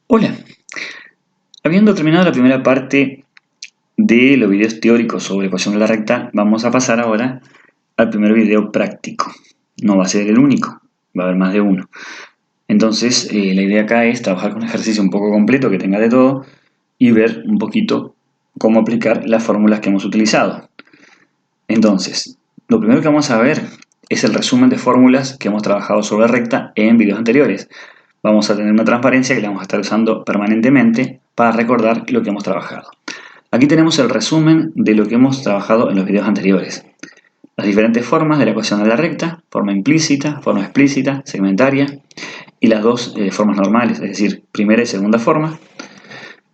Hola, habiendo terminado la primera parte de los videos teóricos sobre ecuación de la recta, vamos a pasar ahora al primer video práctico. No va a ser el único, va a haber más de uno. Entonces, la idea acá es trabajar con un ejercicio un poco completo que tenga de todo y ver un poquito cómo aplicar las fórmulas que hemos utilizado. Entonces, lo primero que vamos a ver es el resumen de fórmulas que hemos trabajado sobre recta en videos anteriores. Vamos a tener una transparencia que la vamos a estar usando permanentemente para recordar lo que hemos trabajado. Aquí tenemos el resumen de lo que hemos trabajado en los videos anteriores. Las diferentes formas de la ecuación de la recta, forma implícita, forma explícita, segmentaria, y las dos formas normales, es decir, primera y segunda forma.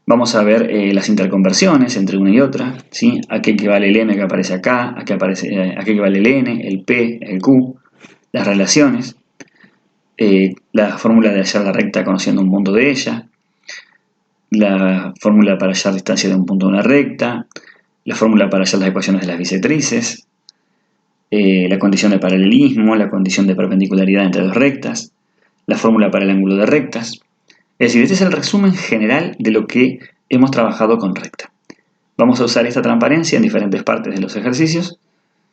Vamos a ver las interconversiones entre una y otra, ¿sí? A qué equivale el m que aparece acá, a qué equivale el n, el p, el q, las relaciones, la fórmula de hallar la recta conociendo un punto de ella, la fórmula para hallar distancia de un punto de una recta, la fórmula para hallar las ecuaciones de las bisectrices, la condición de paralelismo, la condición de perpendicularidad entre dos rectas, la fórmula para el ángulo de rectas. Es decir, este es el resumen general de lo que hemos trabajado con recta. Vamos a usar esta transparencia en diferentes partes de los ejercicios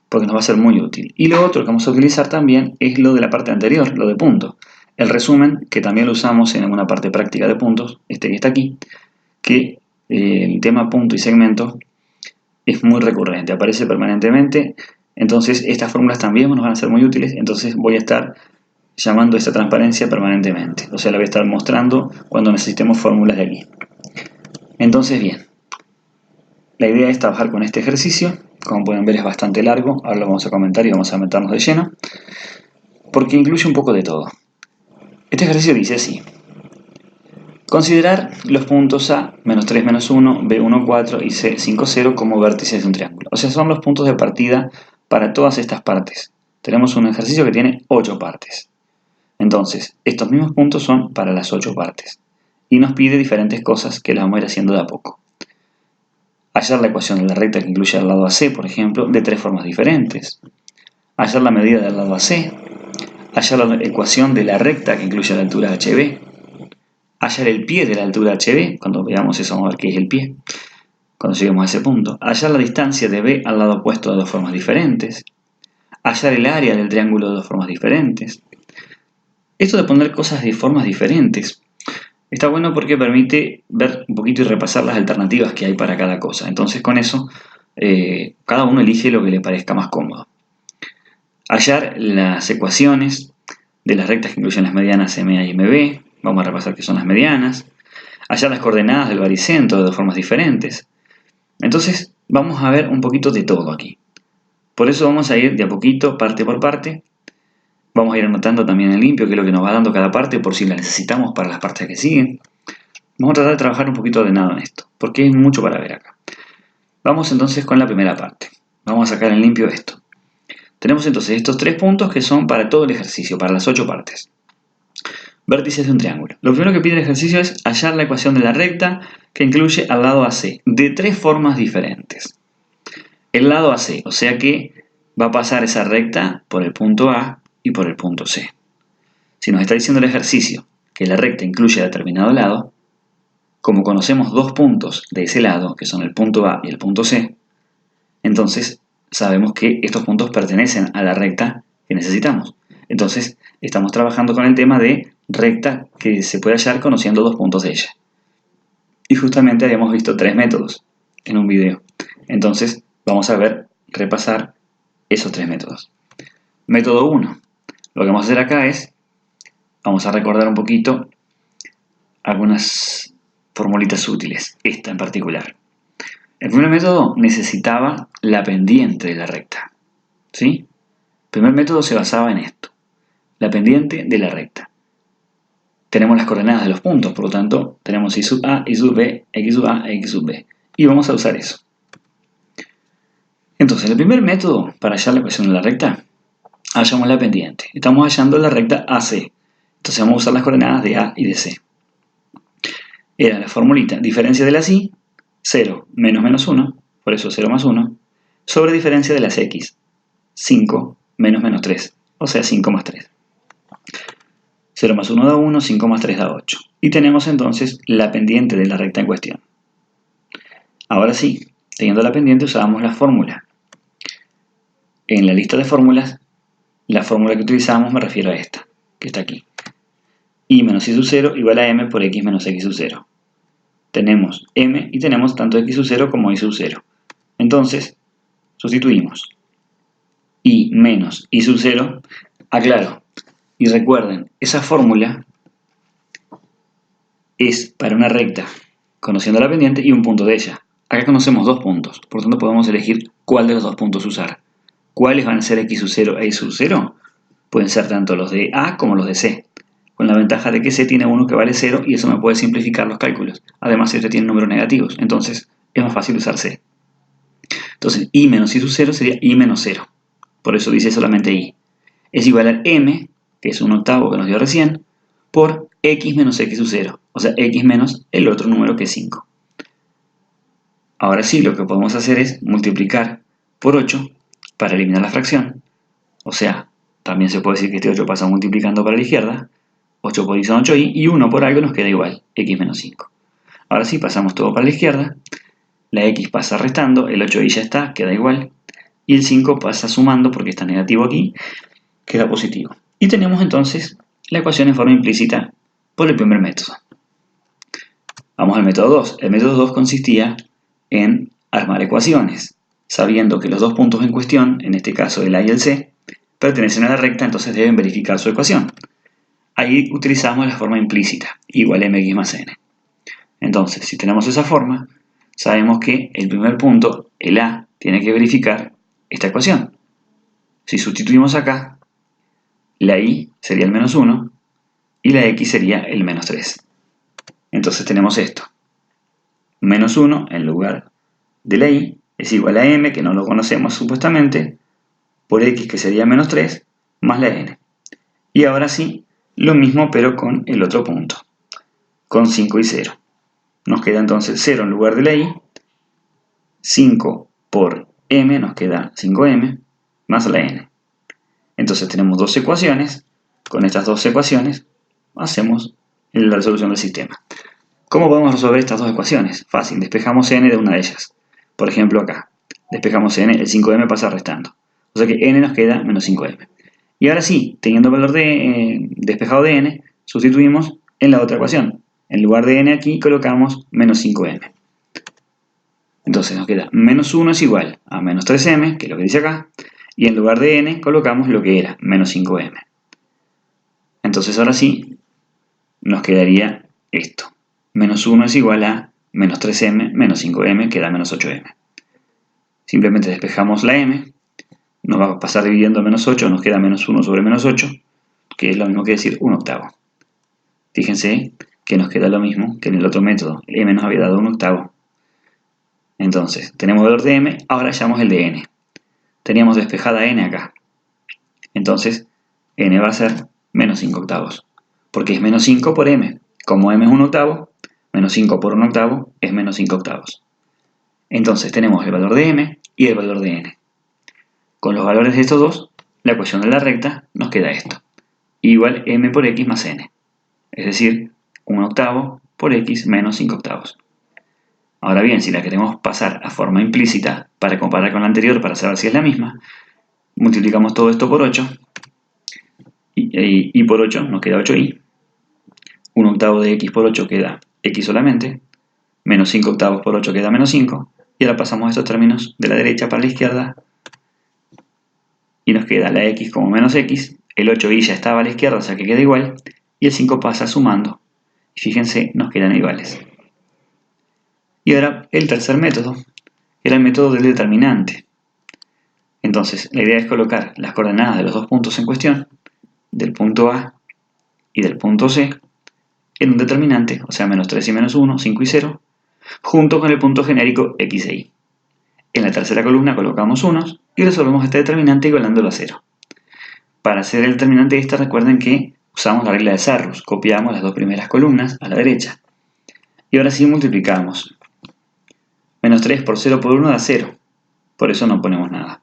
porque nos va a ser muy útil. Y lo otro que vamos a utilizar también es lo de la parte anterior, lo de punto. El resumen, que también lo usamos en alguna parte práctica de puntos, este que está aquí, que el tema punto y segmento es muy recurrente, aparece permanentemente. Entonces estas fórmulas también nos van a ser muy útiles, entonces voy a estar llamando esta transparencia permanentemente. O sea, la voy a estar mostrando cuando necesitemos fórmulas de aquí. Entonces, bien. La idea es trabajar con este ejercicio. Como pueden ver es bastante largo. Ahora lo vamos a comentar y vamos a meternos de lleno. Porque incluye un poco de todo. Este ejercicio dice así. Considerar los puntos A, menos 3, menos 1, B, 1, 4 y C, 5, 0 como vértices de un triángulo. O sea, son los puntos de partida para todas estas partes. Tenemos un ejercicio que tiene 8 partes. Entonces, estos mismos puntos son para las 8 partes. Y nos pide diferentes cosas que las vamos a ir haciendo de a poco. Hallar la ecuación de la recta que incluye al lado AC, por ejemplo, de 3 formas diferentes. Hallar la medida del lado AC. Hallar la ecuación de la recta que incluye la altura HB. Hallar el pie de la altura HB. Cuando veamos eso vamos a ver qué es el pie. Cuando lleguemos a ese punto. Hallar la distancia de B al lado opuesto de dos formas diferentes. Hallar el área del triángulo de dos formas diferentes. Esto de poner cosas de formas diferentes está bueno porque permite ver un poquito y repasar las alternativas que hay para cada cosa. Entonces con eso cada uno elige lo que le parezca más cómodo. Hallar las ecuaciones de las rectas que incluyen las medianas MA y MB. Vamos a repasar qué son las medianas. Hallar las coordenadas del baricentro de dos formas diferentes. Entonces vamos a ver un poquito de todo aquí. Por eso vamos a ir de a poquito, parte por parte. Vamos a ir anotando también en limpio qué es lo que nos va dando cada parte por si la necesitamos para las partes que siguen. Vamos a tratar de trabajar un poquito ordenado en esto, porque hay mucho para ver acá. Vamos entonces con la primera parte. Vamos a sacar en limpio esto. Tenemos entonces estos 3 puntos que son para todo el ejercicio, para las 8 partes. Vértices de un triángulo. Lo primero que pide el ejercicio es hallar la ecuación de la recta que incluye al lado AC, de 3 formas diferentes. El lado AC, o sea que va a pasar esa recta por el punto A y por el punto C. Si nos está diciendo el ejercicio que la recta incluye determinado lado, como conocemos dos puntos de ese lado, que son el punto A y el punto C, entonces sabemos que estos puntos pertenecen a la recta que necesitamos. Entonces estamos trabajando con el tema de recta que se puede hallar conociendo dos puntos de ella. Y justamente habíamos visto 3 métodos en un video. Entonces vamos a repasar esos 3 métodos. Método 1. Lo que vamos a hacer acá es, vamos a recordar un poquito algunas formulitas útiles, esta en particular. El primer método necesitaba la pendiente de la recta. ¿Sí? El primer método se basaba en esto, la pendiente de la recta. Tenemos las coordenadas de los puntos, por lo tanto, tenemos y sub A, y sub B, x sub A, x sub B. Y vamos a usar eso. Entonces, el primer método para hallar la ecuación de la recta, hallamos la pendiente. Estamos hallando la recta AC. Entonces vamos a usar las coordenadas de A y de C. Era la formulita, diferencia de las Y, 0 menos menos 1, por eso 0 más 1, sobre diferencia de las X, 5 menos menos 3, o sea 5 más 3. 0 más 1 da 1, 5 más 3 da 8. Y tenemos entonces la pendiente de la recta en cuestión. Ahora sí, teniendo la pendiente usábamos la fórmula. En la lista de fórmulas, la fórmula que utilizamos me refiero a esta, que está aquí. Y menos y sub 0 igual a m por x menos x sub 0. Tenemos m y tenemos tanto x sub 0 como y sub 0. Entonces, sustituimos. Y menos y sub 0, aclaro. Y recuerden, esa fórmula es para una recta, conociendo la pendiente y un punto de ella. Acá conocemos dos puntos, por tanto podemos elegir cuál de los dos puntos usar. ¿Cuáles van a ser x sub 0 e y sub 0? Pueden ser tanto los de A como los de C, con la ventaja de que C tiene uno que vale 0 y eso me puede simplificar los cálculos. Además, este tiene números negativos, entonces es más fácil usar C. Entonces, y menos y sub 0 sería y menos 0. Por eso dice solamente y. Es igual a m, que es un octavo que nos dio recién, por x menos x sub 0. O sea, x menos el otro número que es 5. Ahora sí, lo que podemos hacer es multiplicar por 8 para eliminar la fracción. O sea, también se puede decir que este 8 pasa multiplicando para la izquierda. 8 por y son 8y y 1 por algo nos queda igual, x menos 5. Ahora sí, pasamos todo para la izquierda. La x pasa restando, el 8y ya está, queda igual. Y el 5 pasa sumando porque está negativo aquí, queda positivo. Y tenemos entonces la ecuación en forma implícita por el primer método. Vamos al método 2. El método 2 consistía en armar ecuaciones, sabiendo que los dos puntos en cuestión, en este caso el A y el C, pertenecen a la recta, entonces deben verificar su ecuación. Ahí utilizamos la forma implícita, igual a mx más n. Entonces, si tenemos esa forma, sabemos que el primer punto, el A, tiene que verificar esta ecuación. Si sustituimos acá, la y sería el menos 1 y la x sería el menos 3. Entonces tenemos esto. Menos 1 en lugar de la y es igual a m, que no lo conocemos supuestamente, por x, que sería menos 3, más la n. Y ahora sí, lo mismo pero con el otro punto, con 5 y 0. Nos queda entonces 0 en lugar de la y, 5 por m nos queda 5m, más la n. Entonces tenemos dos ecuaciones. Con estas dos ecuaciones hacemos la resolución del sistema. ¿Cómo podemos resolver estas dos ecuaciones? Fácil, despejamos n de una de ellas. Por ejemplo acá, despejamos n, el 5m pasa restando. O sea que n nos queda menos 5m. Y ahora sí, teniendo el valor despejado de n, sustituimos en la otra ecuación. En lugar de n aquí colocamos menos 5m. Entonces nos queda menos 1 es igual a menos 3m, que es lo que dice acá, y en lugar de n colocamos lo que era, menos 5m. Entonces ahora sí, nos quedaría esto. Menos 1 es igual a menos 3m menos 5m, que da menos 8m. Simplemente despejamos la m, nos va a pasar dividiendo menos 8, nos queda menos 1 sobre menos 8, que es lo mismo que decir 1 octavo. Fíjense que nos queda lo mismo que en el otro método, m nos había dado 1 octavo. Entonces, tenemos valor de m, ahora hallamos el de n. Teníamos despejada n acá. Entonces, n va a ser menos 5 octavos, porque es menos 5 por m. Como m es 1 octavo, menos 5 por 1 octavo es menos 5 octavos. Entonces, tenemos el valor de m y el valor de n. Con los valores de estos dos, la ecuación de la recta nos queda esto. Igual m por x más n. Es decir, 1 octavo por x menos 5 octavos. Ahora bien, si la queremos pasar a forma implícita para comparar con la anterior, para saber si es la misma, multiplicamos todo esto por 8, y por 8 nos queda 8y, 1 octavo de x por 8 queda x solamente, menos 5 octavos por 8 queda menos 5, y ahora pasamos estos términos de la derecha para la izquierda, y nos queda la x como menos x, el 8y ya estaba a la izquierda, o sea que queda igual, y el 5 pasa sumando, y fíjense, nos quedan iguales. Y ahora el tercer método, era el método del determinante. Entonces, la idea es colocar las coordenadas de los dos puntos en cuestión, del punto A y del punto C, en un determinante, o sea, menos 3 y menos 1, 5 y 0, junto con el punto genérico x e y. En la tercera columna colocamos unos y resolvemos este determinante igualándolo a 0. Para hacer el determinante de esta, recuerden que usamos la regla de Sarrus, copiamos las dos primeras columnas a la derecha. Y ahora sí multiplicamos. Menos 3 por 0 por 1 da 0, por eso no ponemos nada.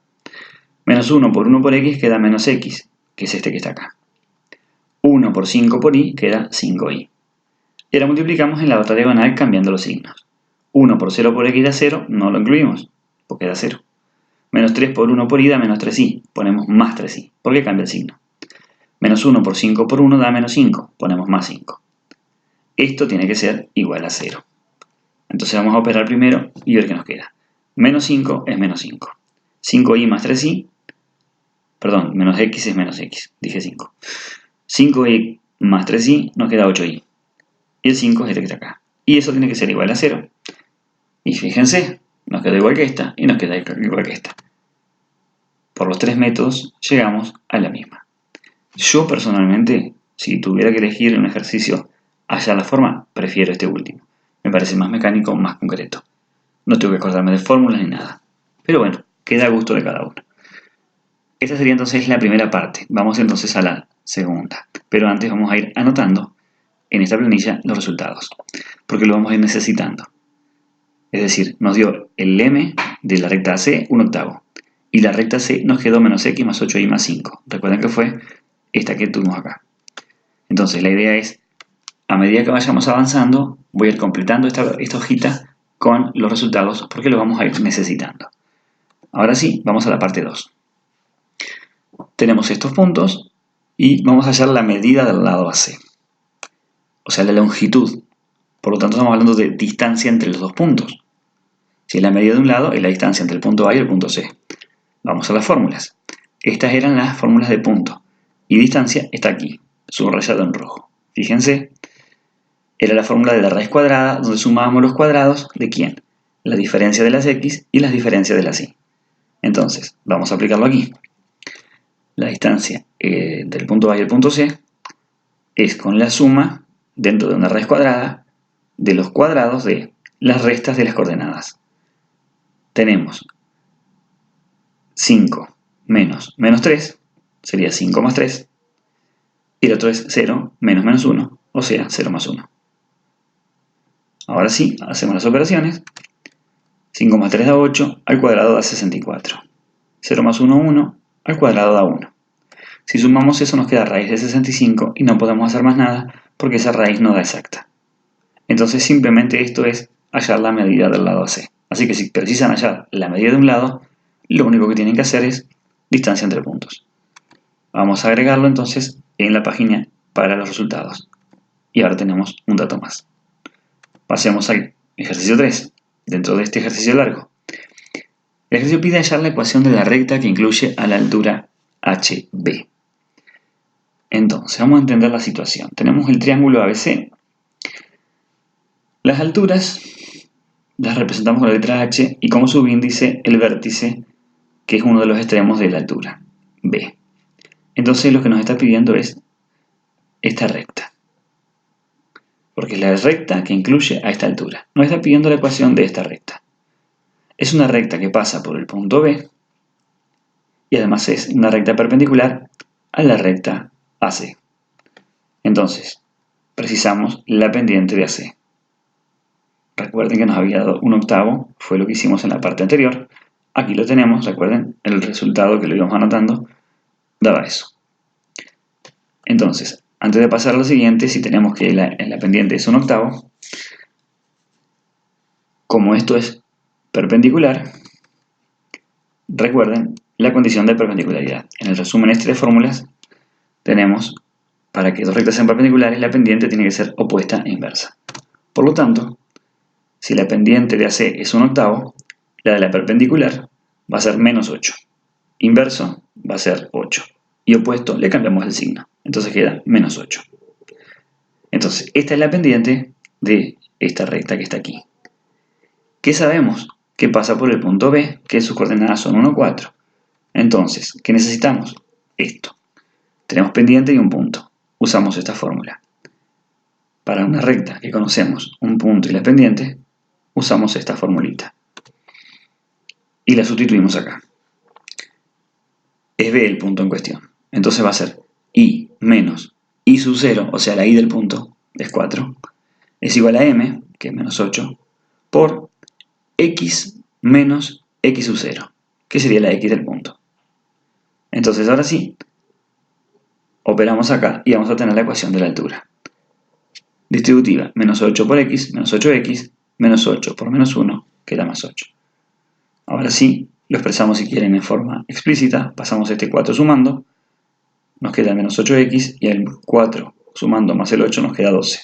Menos 1 por 1 por x queda menos x, que es este que está acá. 1 por 5 por i queda 5i. Y ahora multiplicamos en la otra diagonal cambiando los signos. 1 por 0 por x da 0, no lo incluimos, porque da 0. Menos 3 por 1 por i da menos 3i, ponemos más 3i, porque cambia el signo. Menos 1 por 5 por 1 da menos 5, ponemos más 5. Esto tiene que ser igual a 0. Entonces vamos a operar primero y ver qué nos queda. Menos 5 es menos 5. 5i más 3i, perdón, menos x es menos x, dije 5. 5i más 3i nos queda 8i. Y el 5 es este que está acá. Y eso tiene que ser igual a 0. Y fíjense, nos queda igual que esta y nos queda igual que esta. Por los tres métodos llegamos a la misma. Yo personalmente, si tuviera que elegir un ejercicio hallar la forma, prefiero este último. Me parece más mecánico, más concreto. No tengo que acordarme de fórmulas ni nada. Pero bueno, queda a gusto de cada uno. Esta sería entonces la primera parte. Vamos entonces a la segunda. Pero antes vamos a ir anotando en esta planilla los resultados, porque lo vamos a ir necesitando. Es decir, nos dio el m de la recta AC 1/8. Y la recta C nos quedó menos x más 8y más 5. Recuerden que fue esta que tuvimos acá. Entonces la idea es, a medida que vayamos avanzando, voy a ir completando esta hojita con los resultados porque los vamos a ir necesitando. Ahora sí, vamos a la parte 2. Tenemos estos puntos y vamos a hallar la medida del lado AC. O sea, la longitud. Por lo tanto, estamos hablando de distancia entre los dos puntos. Si es la medida de un lado, es la distancia entre el punto A y el punto C. Vamos a las fórmulas. Estas eran las fórmulas de punto. Y distancia está aquí, subrayado en rojo. Fíjense, era la fórmula de la raíz cuadrada, donde sumábamos los cuadrados de ¿quién? La diferencia de las x y las diferencias de las y. Entonces, vamos a aplicarlo aquí. La distancia del punto A y el punto C es con la suma, dentro de una raíz cuadrada, de los cuadrados de las restas de las coordenadas. Tenemos 5 menos 3, sería 5 más 3, y el otro es 0 menos 1, o sea, 0 más 1. Ahora sí, hacemos las operaciones. 5 más 3 da 8, al cuadrado da 64. 0 más 1, 1, al cuadrado da 1. Si sumamos eso nos queda raíz de 65 y no podemos hacer más nada porque esa raíz no da exacta. Entonces simplemente esto es hallar la medida del lado AC. Así que si precisan hallar la medida de un lado, lo único que tienen que hacer es distancia entre puntos. Vamos a agregarlo entonces en la página para los resultados. Y ahora tenemos un dato más. Pasemos al ejercicio 3, dentro de este ejercicio largo. El ejercicio pide hallar la ecuación de la recta que incluye a la altura HB. Entonces, vamos a entender la situación. Tenemos el triángulo ABC. Las alturas las representamos con la letra H y como subíndice el vértice, que es uno de los extremos de la altura, B. Entonces, lo que nos está pidiendo es esta recta. Porque es la recta que incluye a esta altura. Nos está pidiendo la ecuación de esta recta. Es una recta que pasa por el punto B y además es una recta perpendicular a la recta AC. Entonces, precisamos la pendiente de AC. Recuerden que nos había dado 1/8, fue lo que hicimos en la parte anterior. Aquí lo tenemos, recuerden, el resultado que lo íbamos anotando daba eso. Entonces, antes de pasar a lo siguiente, si tenemos que la pendiente es 1/8, como esto es perpendicular, recuerden la condición de perpendicularidad. En el resumen este de fórmulas tenemos, para que dos rectas sean perpendiculares, la pendiente tiene que ser opuesta e inversa. Por lo tanto, si la pendiente de AC es 1/8, la de la perpendicular va a ser menos 8. Inverso va a ser 8. Y opuesto le cambiamos el signo. Entonces queda menos 8. Entonces, esta es la pendiente de esta recta que está aquí. ¿Qué sabemos? Que pasa por el punto B, que sus coordenadas son 1, 4. Entonces, ¿qué necesitamos? Esto. Tenemos pendiente y un punto. Usamos esta fórmula. Para una recta que conocemos un punto y la pendiente, usamos esta formulita. Y la sustituimos acá. Es B el punto en cuestión. Entonces va a ser I menos I sub 0, o sea la I del punto, es 4, es igual a M, que es menos 8, por X menos X sub 0, que sería la X del punto. Entonces ahora sí, Operamos acá y vamos a tener la ecuación de la altura. Distributiva, menos 8 por x, menos 8x, menos 8 por menos 1, queda más 8. Ahora sí, lo expresamos si quieren en forma explícita, pasamos este 4 sumando, nos queda menos 8x y el 4 sumando más el 8 nos queda 12.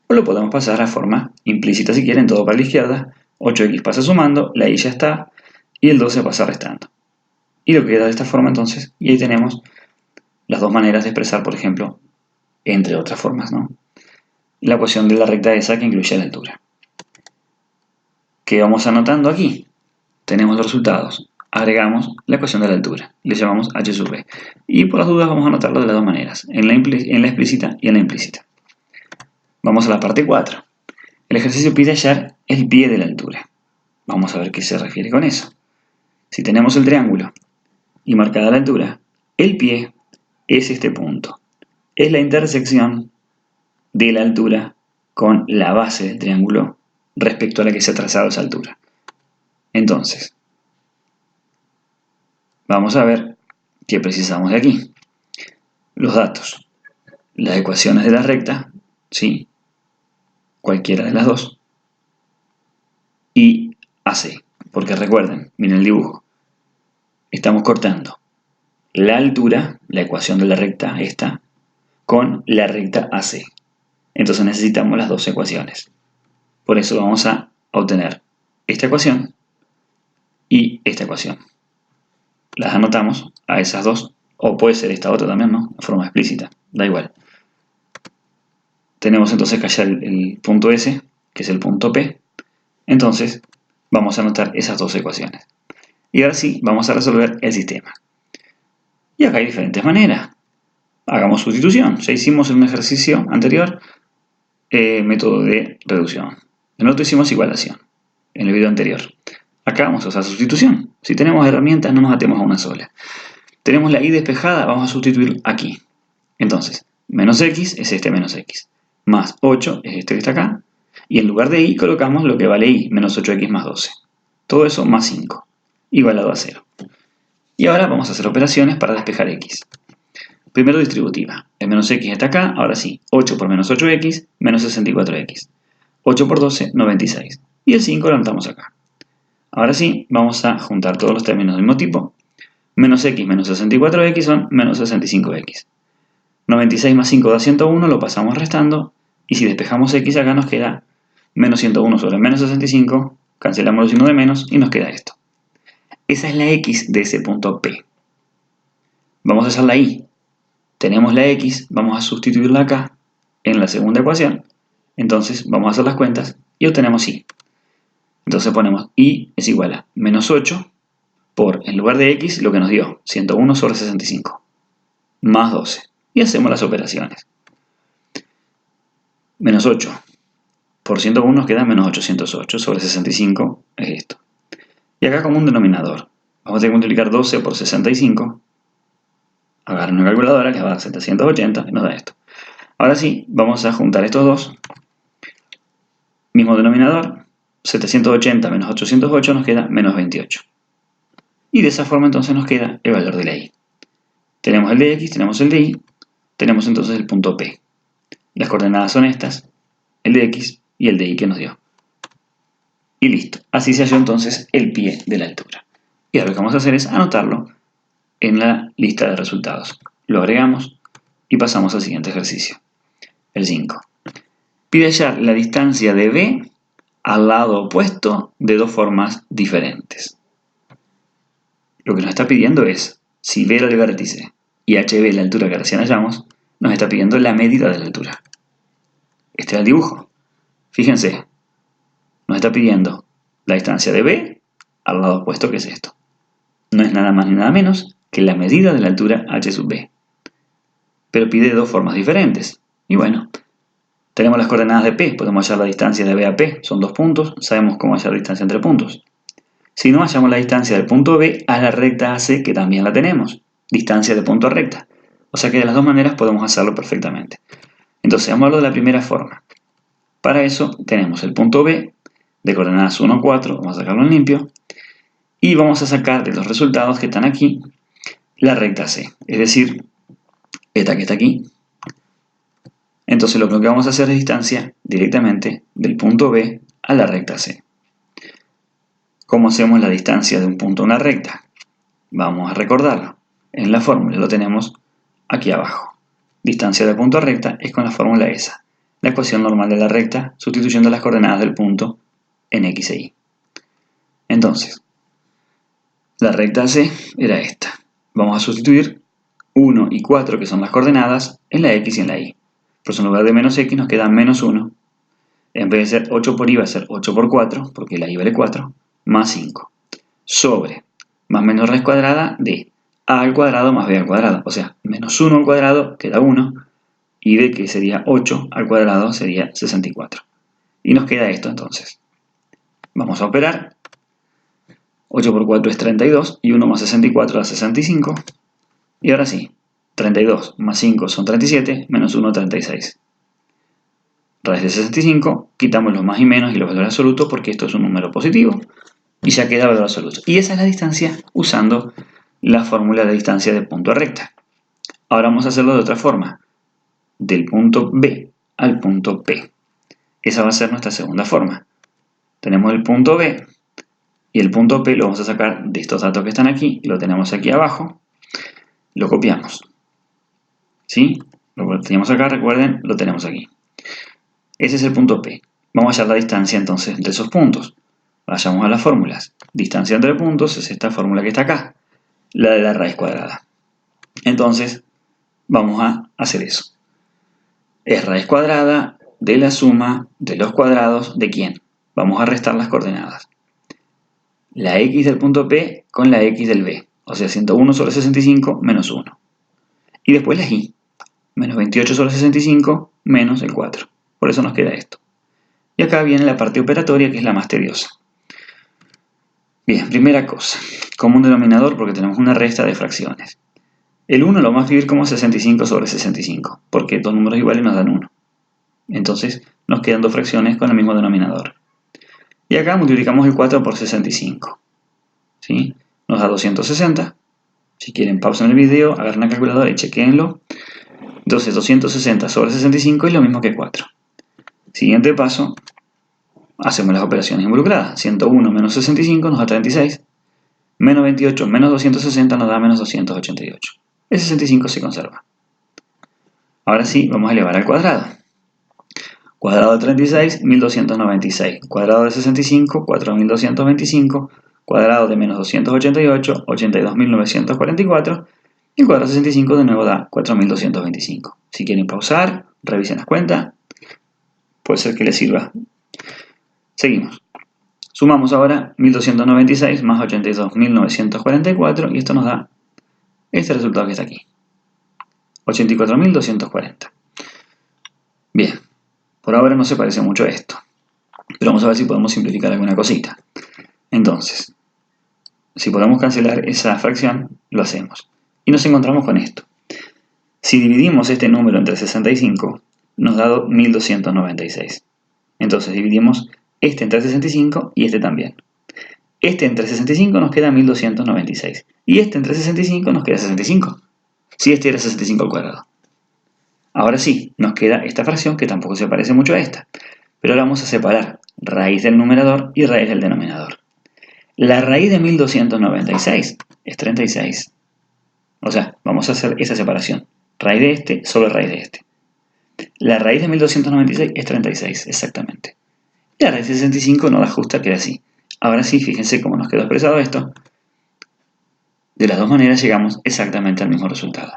O lo podemos pasar a forma implícita si quieren, todo para la izquierda, 8x pasa sumando, la y ya está, y el 12 pasa restando. Y lo queda de esta forma entonces, y ahí tenemos las dos maneras de expresar, por ejemplo, entre otras formas, ¿no? La ecuación de la recta esa que incluye la altura. ¿Qué vamos anotando aquí? Tenemos los resultados. Agregamos la ecuación de la altura. Le llamamos h sub b. Y por las dudas vamos a anotarlo de las dos maneras, en la explícita y en la implícita. Vamos a la parte 4. El ejercicio pide hallar el pie de la altura. Vamos a ver qué se refiere con eso. Si tenemos el triángulo y marcada la altura, el pie es este punto. Es la intersección de la altura con la base del triángulo respecto a la que se ha trazado esa altura. Entonces, vamos a ver qué precisamos de aquí. Los datos, las ecuaciones de la recta, ¿sí? Cualquiera de las dos, y AC, porque recuerden, miren el dibujo, estamos cortando la altura, la ecuación de la recta esta, con la recta AC. Entonces necesitamos las dos ecuaciones. Por eso vamos a obtener esta ecuación y esta ecuación. Las anotamos a esas dos, o puede ser esta otra también, ¿no? De forma explícita, da igual. Tenemos entonces que hallar el punto S, que es el punto P. Entonces vamos a anotar esas dos ecuaciones. Y ahora sí, vamos a resolver el sistema. Y acá hay diferentes maneras. Hagamos sustitución. Ya hicimos en un ejercicio anterior método de reducción. En otro hicimos igualación, en el video anterior. Acá vamos a usar sustitución. Si tenemos herramientas, no nos atemos a una sola. Tenemos la y despejada, vamos a sustituir aquí. Entonces, menos x es este menos x. Más 8 es este que está acá. Y en lugar de y colocamos lo que vale y, menos 8x más 12. Todo eso más 5, igualado a 0. Y ahora vamos a hacer operaciones para despejar x. Primero distributiva. El menos x está acá, ahora sí. 8 por menos 8x, menos 64x. 8 por 12, 96. Y el 5 lo anotamos acá. Ahora sí, vamos a juntar todos los términos del mismo tipo. Menos x menos 64x son menos 65x. 96 más 5 da 101, lo pasamos restando. Y si despejamos x acá nos queda menos 101 sobre menos 65. Cancelamos los signos de menos y nos queda esto. Esa es la x de ese punto P. Vamos a hacer la y. Tenemos la x, vamos a sustituirla acá en la segunda ecuación. Entonces vamos a hacer las cuentas y obtenemos y. Entonces ponemos y es igual a menos 8 por, en lugar de x, lo que nos dio, 101 sobre 65, más 12. Y hacemos las operaciones. Menos 8 por 101 nos queda menos 808 sobre 65, es esto. Y acá como un denominador, vamos a tener que multiplicar 12 por 65. Agarren una calculadora que va a dar 780 y nos da esto. Ahora sí, vamos a juntar estos dos. Mismo denominador, 780 menos 808 nos queda menos 28. Y de esa forma entonces nos queda el valor de la y. Tenemos el de x, tenemos el de y, tenemos entonces el punto P. Las coordenadas son estas, el de x y el de y que nos dio. Y listo. Así se halló entonces el pie de la altura. Y ahora lo que vamos a hacer es anotarlo en la lista de resultados. Lo agregamos y pasamos al siguiente ejercicio. El 5. Pide hallar la distancia de B al lado opuesto de dos formas diferentes. Lo que nos está pidiendo es, si B era el vértice y HB la altura que recién hallamos, nos está pidiendo la medida de la altura. Este es el dibujo. Fíjense, nos está pidiendo la distancia de B al lado opuesto, que es esto. No es nada más ni nada menos que la medida de la altura h sub B. Pero pide de dos formas diferentes. Y bueno, tenemos las coordenadas de P, podemos hallar la distancia de B a P, son 2 puntos, sabemos cómo hallar la distancia entre puntos. Si no, hallamos la distancia del punto B a la recta AC, que también la tenemos, distancia de punto a recta. O sea que de las dos maneras podemos hacerlo perfectamente. Entonces, vamos a hablar de la primera forma. Para eso tenemos el punto B de coordenadas 1, 4, vamos a sacarlo en limpio, y vamos a sacar de los resultados que están aquí la recta C, es decir, esta que está aquí. Entonces lo que vamos a hacer es distancia directamente del punto B a la recta C. ¿Cómo hacemos la distancia de un punto a una recta? Vamos a recordarlo. En la fórmula lo tenemos aquí abajo. Distancia de punto a recta es con la fórmula esa, la ecuación normal de la recta sustituyendo las coordenadas del punto en X e Y. Entonces, la recta C era esta. Vamos a sustituir 1 y 4, que son las coordenadas, en la X y en la Y. Por eso en lugar de menos X nos queda menos 1. En vez de ser 8 por Y va a ser 8 por 4, porque la Y vale 4, más 5. Sobre más menos raíz cuadrada de a al cuadrado más b al cuadrado. O sea, menos 1 al cuadrado queda 1, y b, que sería 8 al cuadrado, sería 64. Y nos queda esto entonces. Vamos a operar. 8 por 4 es 32, y 1 más 64 da 65. Y ahora sí, 32 más 5 son 37, menos 1, 36. Raíz de 65, quitamos los más y menos y los valores absolutos porque esto es un número positivo. Y ya queda valor absoluto. Y esa es la distancia usando la fórmula de distancia de punto a recta. Ahora vamos a hacerlo de otra forma. Del punto B al punto P. Esa va a ser nuestra segunda forma. Tenemos el punto B y el punto P lo vamos a sacar de estos datos que están aquí. Lo tenemos aquí abajo. Lo copiamos. ¿Sí? Lo que teníamos acá, recuerden, lo tenemos aquí. Ese es el punto P. Vamos a hallar la distancia entonces entre esos puntos. Vayamos a las fórmulas. Distancia entre puntos es esta fórmula que está acá, la de la raíz cuadrada. Entonces, vamos a hacer eso. Es raíz cuadrada de la suma de los cuadrados de ¿quién? Vamos a restar las coordenadas. La X del punto P con la X del B. O sea, 101 sobre 65 menos 1. Y después la Y. Menos 28 sobre 65 menos el 4. Por eso nos queda esto. Y acá viene la parte operatoria, que es la más tediosa. Bien, primera cosa. Común denominador, porque tenemos una resta de fracciones. El 1 lo vamos a escribir como 65 sobre 65, porque dos números iguales nos dan 1. Entonces nos quedan dos fracciones con el mismo denominador. Y acá multiplicamos el 4 por 65. ¿Sí? Nos da 260. Si quieren, pausen el video, agarren la calculadora y chequéenlo. Entonces 260 sobre 65 es lo mismo que 4. Siguiente paso, hacemos las operaciones involucradas. 101 menos 65 nos da 36. Menos 28 menos 260 nos da menos 288. El 65 se conserva. Ahora sí, vamos a elevar al cuadrado. Cuadrado de 36, 1296. Cuadrado de 65, 4225. Cuadrado de menos 288, 82.944. Y el cuadrado de 65 de nuevo da 4225. Si quieren pausar, revisen las cuentas. Puede ser que les sirva. Seguimos. Sumamos ahora 1296 más 82.944 y esto nos da este resultado que está aquí. 84.240. Bien, por ahora no se parece mucho a esto, pero vamos a ver si podemos simplificar alguna cosita. Entonces, si podemos cancelar esa fracción, lo hacemos. Y nos encontramos con esto. Si dividimos este número entre 65, nos da 1296. Entonces dividimos este entre 65 y este también. Este entre 65 nos queda 1296. Y este entre 65 nos queda 65. Si este era 65 al cuadrado. Ahora sí, nos queda esta fracción que tampoco se parece mucho a esta. Pero ahora vamos a separar raíz del numerador y raíz del denominador. La raíz de 1296 es 36. O sea, vamos a hacer esa separación. Raíz de este sobre raíz de este. La raíz de 1296 es 36, exactamente. Y la raíz de 65 no da justa, queda así. Ahora sí, fíjense cómo nos quedó expresado esto. De las dos maneras llegamos exactamente al mismo resultado.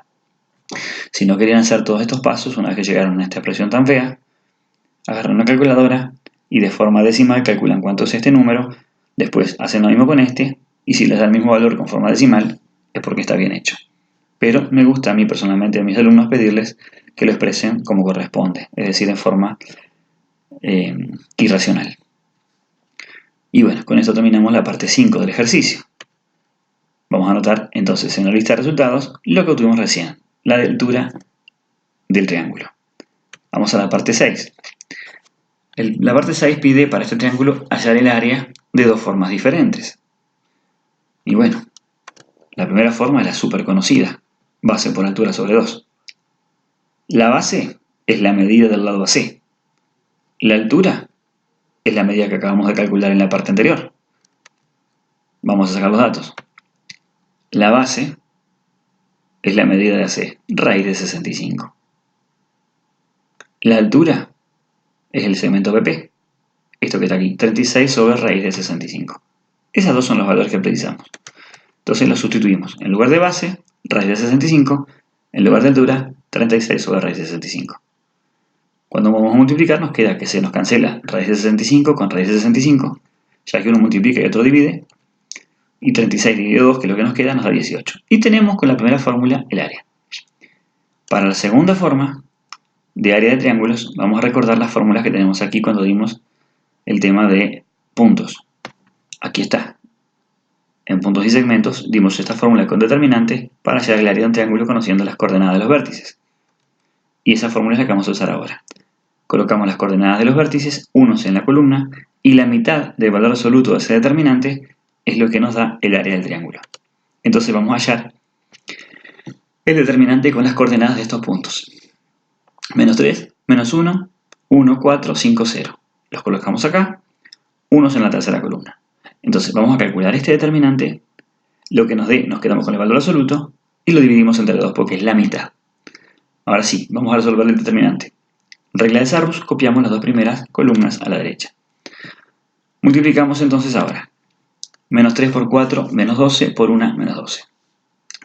Si no querían hacer todos estos pasos, una vez que llegaron a esta expresión tan fea, agarran una calculadora y de forma decimal calculan cuánto es este número, después hacen lo mismo con este, y si les da el mismo valor con forma decimal, es porque está bien hecho. Pero me gusta a mí personalmente a mis alumnos pedirles que lo expresen como corresponde, es decir, en forma irracional. Y bueno, con esto terminamos la parte 5 del ejercicio. Vamos a anotar entonces en la lista de resultados lo que obtuvimos recién, la altura del triángulo. Vamos a la parte 6. La parte 6 pide para este triángulo hallar el área de dos formas diferentes. Y bueno, la primera forma es la súper conocida, base por altura sobre 2. La base es la medida del lado AC. La altura es la medida que acabamos de calcular en la parte anterior. Vamos a sacar los datos. La base es la medida de AC, raíz de 65. La altura es el segmento BP. Esto que está aquí, 36 sobre raíz de 65. Esos dos son los valores que precisamos. Entonces los sustituimos. En lugar de base, raíz de 65. En lugar de altura, 36 sobre raíz de 65. Cuando vamos a multiplicar nos queda que se nos cancela raíz de 65 con raíz de 65, ya que uno multiplica y otro divide, y 36 dividido 2, que es lo que nos queda, nos da 18. Y tenemos con la primera fórmula el área. Para la segunda forma de área de triángulos, vamos a recordar las fórmulas que tenemos aquí cuando dimos el tema de puntos. Aquí está. En puntos y segmentos dimos esta fórmula con determinante para hallar el área de un triángulo conociendo las coordenadas de los vértices. Y esa fórmula es la que vamos a usar ahora. Colocamos las coordenadas de los vértices, unos en la columna, y la mitad del valor absoluto de ese determinante es lo que nos da el área del triángulo. Entonces vamos a hallar el determinante con las coordenadas de estos puntos. Menos 3, menos 1, 1, 4, 5, 0. Los colocamos acá, unos en la tercera columna. Entonces vamos a calcular este determinante, lo que nos dé, nos quedamos con el valor absoluto, y lo dividimos entre 2 porque es la mitad. Ahora sí, vamos a resolver el determinante. Regla de Sarrus, copiamos las dos primeras columnas a la derecha. Multiplicamos entonces ahora. Menos 3 por 4, menos 12, por 1, menos 12.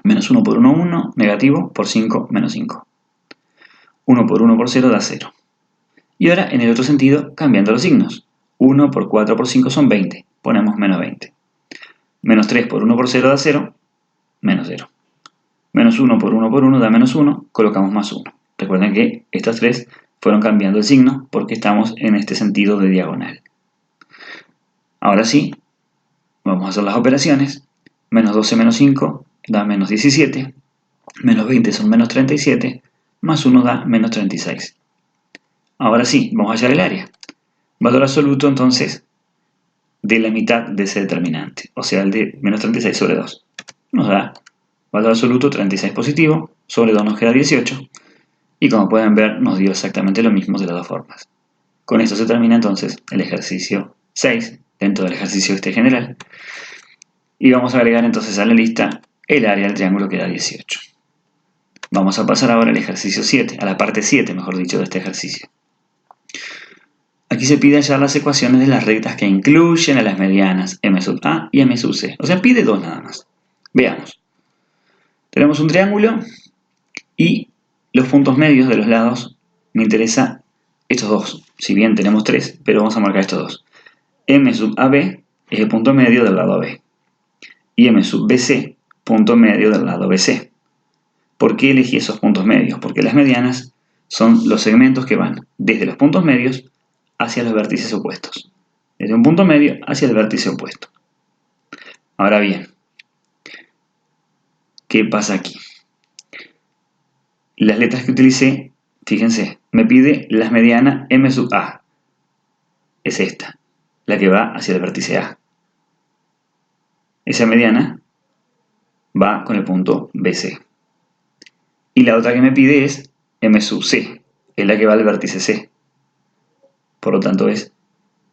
Menos 1 por 1, 1, negativo, por 5, menos 5. 1 por 1 por 0 da 0. Y ahora en el otro sentido, cambiando los signos. 1 por 4 por 5 son 20, ponemos menos 20. Menos 3 por 1 por 0 da 0, menos 0. Menos 1 por 1 da menos 1, colocamos más 1. Recuerden que estas tres fueron cambiando el signo porque estamos en este sentido de diagonal. Ahora sí, vamos a hacer las operaciones. Menos 12 menos 5 da menos 17. Menos 20 son menos 37. Más 1 da menos 36. Ahora sí, vamos a hallar el área. Valor absoluto entonces de la mitad de ese determinante. O sea, el de menos 36 sobre 2. Nos da valor absoluto 36 positivo. Sobre 2 nos queda 18. Y como pueden ver, nos dio exactamente lo mismo de las dos formas. Con esto se termina entonces el ejercicio 6, dentro del ejercicio general. Y vamos a agregar entonces a la lista el área del triángulo que da 18. Vamos a pasar ahora al ejercicio 7, a la parte 7, mejor dicho, de este ejercicio. Aquí se pide hallar las ecuaciones de las rectas que incluyen a las medianas m sub a y m sub c. O sea, pide dos nada más. Veamos. Tenemos un triángulo y los puntos medios de los lados, me interesa estos dos. Si bien tenemos tres, pero vamos a marcar estos dos. M sub AB es el punto medio del lado AB. Y M sub BC, punto medio del lado BC. ¿Por qué elegí esos puntos medios? Porque las medianas son los segmentos que van desde los puntos medios hacia los vértices opuestos. Desde un punto medio hacia el vértice opuesto. Ahora bien, ¿qué pasa aquí? Las letras que utilicé, fíjense, me pide las medianas M sub A. Es esta, la que va hacia el vértice A. Esa mediana va con el punto BC. Y la otra que me pide es M sub C, es la que va al vértice C. Por lo tanto es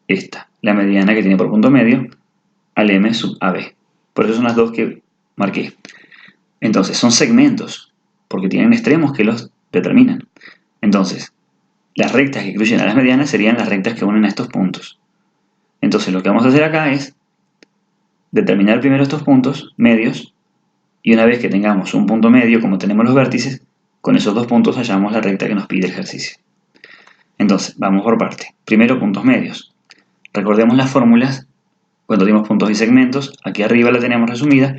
esta, la mediana que tiene por punto medio al M sub AB. Por eso son las dos que marqué. Entonces, son segmentos, porque tienen extremos que los determinan. Entonces, las rectas que incluyen a las medianas serían las rectas que unen a estos puntos. Entonces, lo que vamos a hacer acá es determinar primero estos puntos medios, y una vez que tengamos un punto medio, como tenemos los vértices, con esos dos puntos hallamos la recta que nos pide el ejercicio. Entonces, vamos por parte. Primero, puntos medios. Recordemos las fórmulas cuando dimos puntos y segmentos. Aquí arriba la tenemos resumida.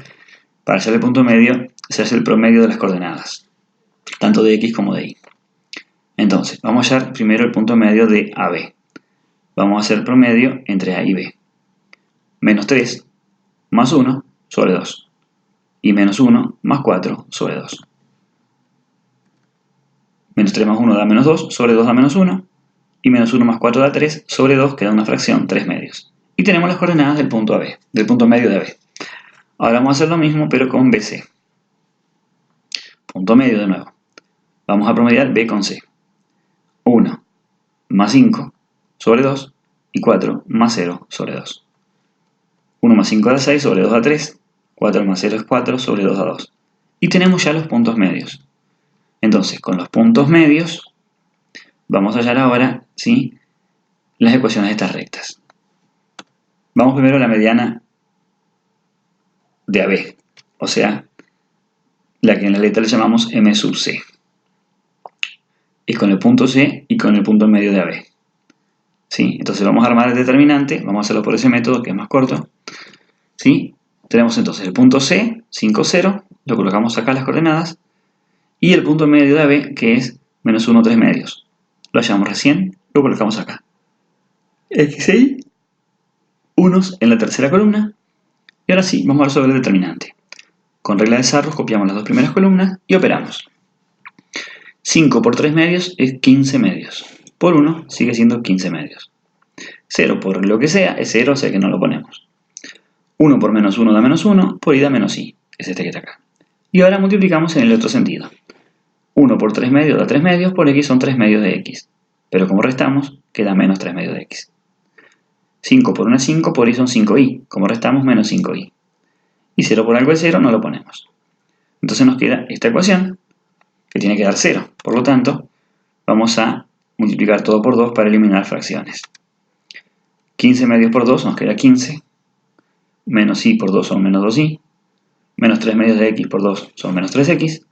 Para hacer el punto medio, se hace el promedio de las coordenadas, tanto de X como de Y. Entonces, vamos a hallar primero el punto medio de AB. Vamos a hacer el promedio entre A y B. Menos 3 más 1 sobre 2. Y menos 1 más 4 sobre 2. Menos 3 más 1 da menos 2, sobre 2 da menos 1. Y menos 1 más 4 da 3, sobre 2 queda una fracción, 3 medios. Y tenemos las coordenadas del punto AB, del punto medio de AB. Ahora vamos a hacer lo mismo, pero con BC. Punto medio de nuevo. Vamos a promediar B con C. 1 más 5 sobre 2 y 4 más 0 sobre 2. 1 más 5 da 6 sobre 2 da 3. 4 más 0 es 4 sobre 2 da 2. Y tenemos ya los puntos medios. Entonces, con los puntos medios, vamos a hallar ahora, ¿sí?, las ecuaciones de estas rectas. Vamos primero a la mediana de AB, o sea, la que en la letra le llamamos M sub C. Es con el punto C y con el punto medio de AB. ¿Sí? Entonces vamos a armar el determinante, vamos a hacerlo por ese método que es más corto. ¿Sí? Tenemos entonces el punto C, 5, 0, lo colocamos acá las coordenadas, y el punto medio de AB, que es menos 1, 3 medios. Lo hallamos recién, lo colocamos acá. X e Y, unos en la tercera columna, y ahora sí, vamos a resolver el determinante. Con regla de Sarrus copiamos las dos primeras columnas y operamos. 5 por 3 medios es 15 medios. Por 1 sigue siendo 15 medios. 0 por lo que sea es 0, o sea que no lo ponemos. 1 por menos 1 da menos 1, por y da menos y, es este que está acá. Y ahora multiplicamos en el otro sentido. 1 por 3 medios da 3 medios, por x son 3 medios de x. Pero como restamos, queda menos 3 medios de x. 5 por 1 es 5, por y son 5y. Como restamos, menos 5y. Y 0 por algo es 0, no lo ponemos. Entonces nos queda esta ecuación, que tiene que dar 0. Por lo tanto, vamos a multiplicar todo por 2 para eliminar fracciones. 15 medios por 2 nos queda 15. Menos y por 2 son menos 2y. Menos 3 medios de x por 2 son menos 3x.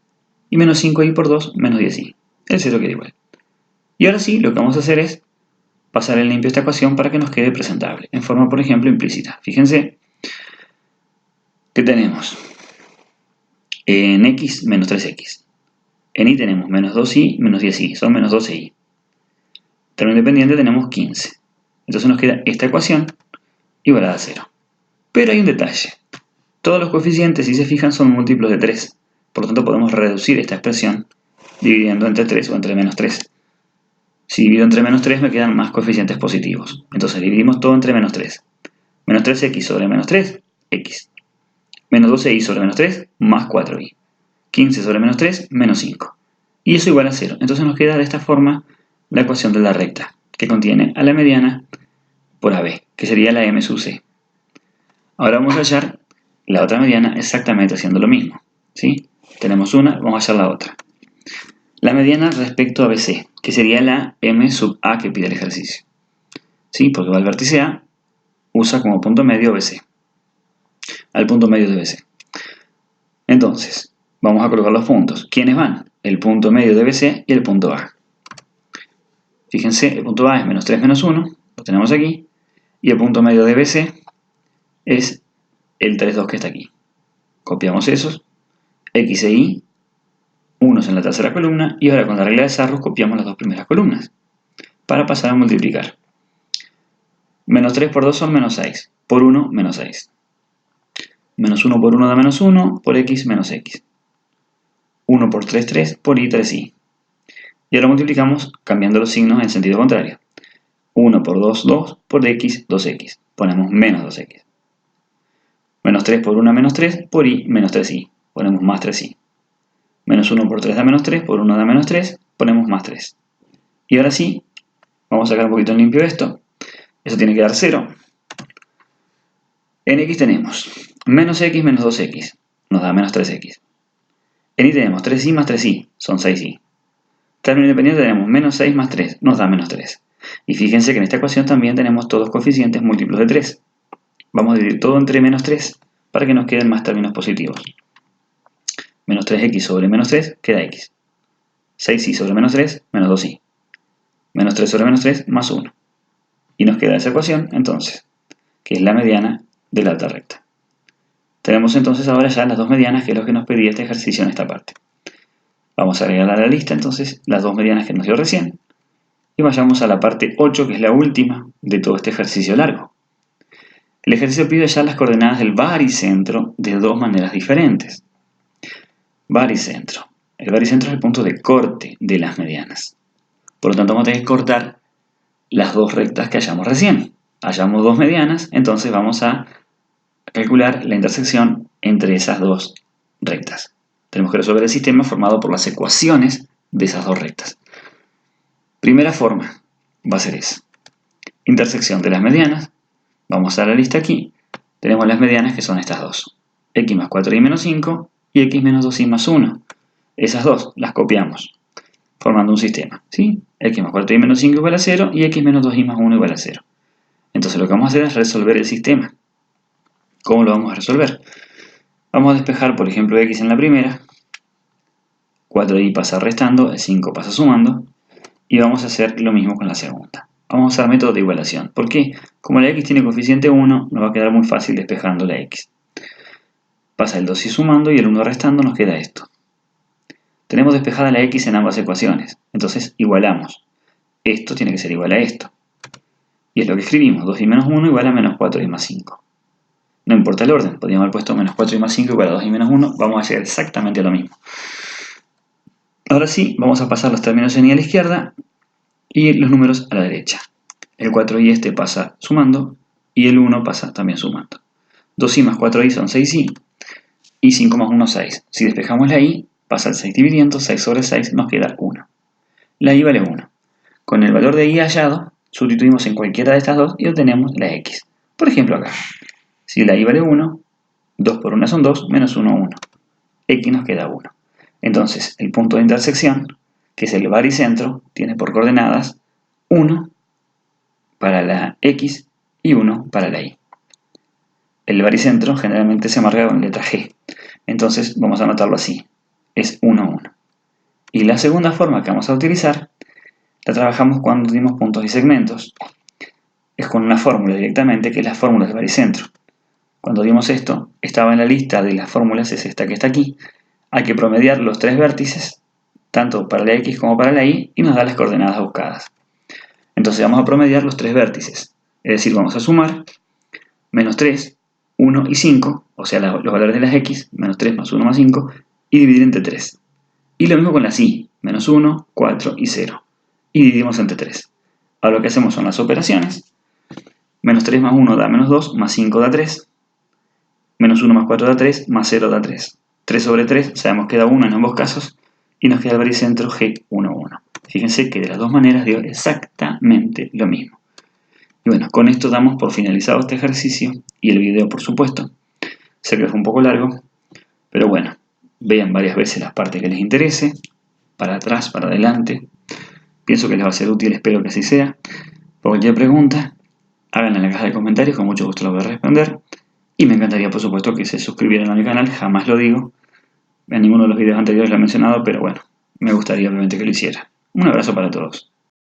Y menos 5y por 2, menos 10y. El 0 queda igual. Y ahora sí, lo que vamos a hacer es pasar en limpio esta ecuación para que nos quede presentable, en forma, por ejemplo, implícita. Fíjense que tenemos en x menos 3x. En y tenemos menos 2y menos 10y, son menos 12y. Término independiente tenemos 15. Entonces nos queda esta ecuación igualada a 0. Pero hay un detalle. Todos los coeficientes, si se fijan, son múltiplos de 3. Por lo tanto, podemos reducir esta expresión dividiendo entre 3 o entre menos 3. Si divido entre menos 3 me quedan más coeficientes positivos. Entonces dividimos todo entre menos 3. Menos 3x sobre menos 3, x. Menos 12y sobre menos 3, más 4y. 15 sobre menos 3, menos 5. Y eso igual a 0. Entonces nos queda de esta forma la ecuación de la recta, que contiene a la mediana por AB, que sería la M sub C. Ahora vamos a hallar la otra mediana exactamente haciendo lo mismo. ¿Sí? Tenemos una, vamos a hallar la otra. La mediana respecto a BC, que sería la M sub A que pide el ejercicio. ¿Sí? Porque va al vértice A, usa como punto medio BC. Al punto medio de BC. Entonces, vamos a colocar los puntos. ¿Quiénes van? El punto medio de BC y el punto A. Fíjense, el punto A es menos 3 menos 1, lo tenemos aquí. Y el punto medio de BC es el 3, 2 que está aquí. Copiamos esos. X e Y, unos en la tercera columna. Y ahora con la regla de Sarrus copiamos las dos primeras columnas. Para pasar a multiplicar. Menos 3 por 2 son menos 6. Por 1, menos 6. Menos 1 por 1 da menos 1. Por x, menos x. 1 por 3, 3. Por y, 3y. Y ahora multiplicamos cambiando los signos en sentido contrario. 1 por 2, 2. Por x, 2x. Ponemos menos 2x. Menos 3 por 1, menos 3. Por y, menos 3y. Ponemos más 3y. Menos 1 por 3 da menos 3. Por 1 da menos 3. Ponemos más 3. Y ahora sí, vamos a sacar un poquito en limpio esto. Eso tiene que dar 0. En x tenemos menos x menos 2x. Nos da menos 3x. En y tenemos 3y más 3y. Son 6y. Término independiente tenemos menos 6 más 3. Nos da menos 3. Y fíjense que en esta ecuación también tenemos todos coeficientes múltiplos de 3. Vamos a dividir todo entre menos 3 para que nos queden más términos positivos. Menos 3x sobre menos 3 queda x. 6y sobre menos 3, menos 2y. Menos 3 sobre menos 3, más 1. Y nos queda esa ecuación, entonces, que es la mediana de la alta recta. Tenemos entonces ahora ya las dos medianas, que es lo que nos pedía este ejercicio en esta parte. Vamos a agregar a la lista entonces las dos medianas que nos dio recién. Y vayamos a la parte 8, que es la última de todo este ejercicio largo. El ejercicio pide hallar las coordenadas del baricentro de dos maneras diferentes. Baricentro. El baricentro es el punto de corte de las medianas. Por lo tanto, vamos a tener que cortar las dos rectas que hallamos recién. Hallamos dos medianas, entonces vamos a calcular la intersección entre esas dos rectas. Tenemos que resolver el sistema formado por las ecuaciones de esas dos rectas. Primera forma va a ser esa. Intersección de las medianas. Vamos a la lista aquí. Tenemos las medianas que son estas dos. X más 4y menos 5 y X menos 2y más 1. Esas dos las copiamos, formando un sistema, ¿sí? X más 4y menos 5 igual a 0 y X menos 2y más 1 igual a 0. Entonces lo que vamos a hacer es resolver el sistema. ¿Cómo lo vamos a resolver? Vamos a despejar, por ejemplo, X en la primera. 4y pasa restando, el 5 pasa sumando. Y vamos a hacer lo mismo con la segunda. Vamos a usar método de igualación. ¿Por qué? Como la X tiene coeficiente 1, nos va a quedar muy fácil despejando la X. Pasa el 2y sumando y el 1 restando, nos queda esto. Tenemos despejada la X en ambas ecuaciones. Entonces igualamos. Esto tiene que ser igual a esto. Y es lo que escribimos. 2y menos 1 igual a menos 4y más 5. No importa el orden. Podríamos haber puesto menos 4y más 5 igual a 2y menos 1. Vamos a llegar exactamente a lo mismo. Ahora sí, vamos a pasar los términos en y a la izquierda y los números a la derecha. El 4y este pasa sumando y el 1 pasa también sumando. 2y más 4y son 6y y 5 más 1 6. Si despejamos la y, pasa el 6 dividiendo, 6 sobre 6 nos queda 1. La y vale 1. Con el valor de y hallado, sustituimos en cualquiera de estas dos y obtenemos la x. Por ejemplo acá, si la y vale 1, 2 por 1 son 2, menos 1, 1. X nos queda 1. Entonces, el punto de intersección, que es el baricentro, tiene por coordenadas 1 para la X y 1 para la Y. El baricentro generalmente se marca con letra G. Entonces, vamos a anotarlo así. Es 1, 1. Y la segunda forma que vamos a utilizar, la trabajamos cuando dimos puntos y segmentos. Es con una fórmula directamente, que es la fórmula del baricentro. Cuando dimos esto, estaba en la lista de las fórmulas, es esta que está aquí. Hay que promediar los tres vértices, tanto para la X como para la Y, y nos da las coordenadas buscadas. Entonces vamos a promediar los tres vértices. Es decir, vamos a sumar menos 3, 1 y 5, o sea, los valores de las X, menos 3 más 1 más 5, y dividir entre 3. Y lo mismo con las Y, menos 1, 4 y 0. Y dividimos entre 3. Ahora lo que hacemos son las operaciones. Menos 3 más 1 da menos 2, más 5 da 3. Menos 1 más 4 da 3, más 0 da 3. 3 sobre 3, sabemos que da 1 en ambos casos, y nos queda el baricentro G11. Fíjense que de las dos maneras dio exactamente lo mismo. Y bueno, con esto damos por finalizado este ejercicio, y el video por supuesto. Sé que fue un poco largo, pero bueno, vean varias veces las partes que les interese, para atrás, para adelante. Pienso que les va a ser útil, espero que así sea. Por cualquier pregunta, háganla en la caja de comentarios, con mucho gusto la voy a responder. Y me encantaría, por supuesto, que se suscribieran a mi canal, jamás lo digo. En ninguno de los videos anteriores lo he mencionado, pero bueno, me gustaría obviamente que lo hiciera. Un abrazo para todos.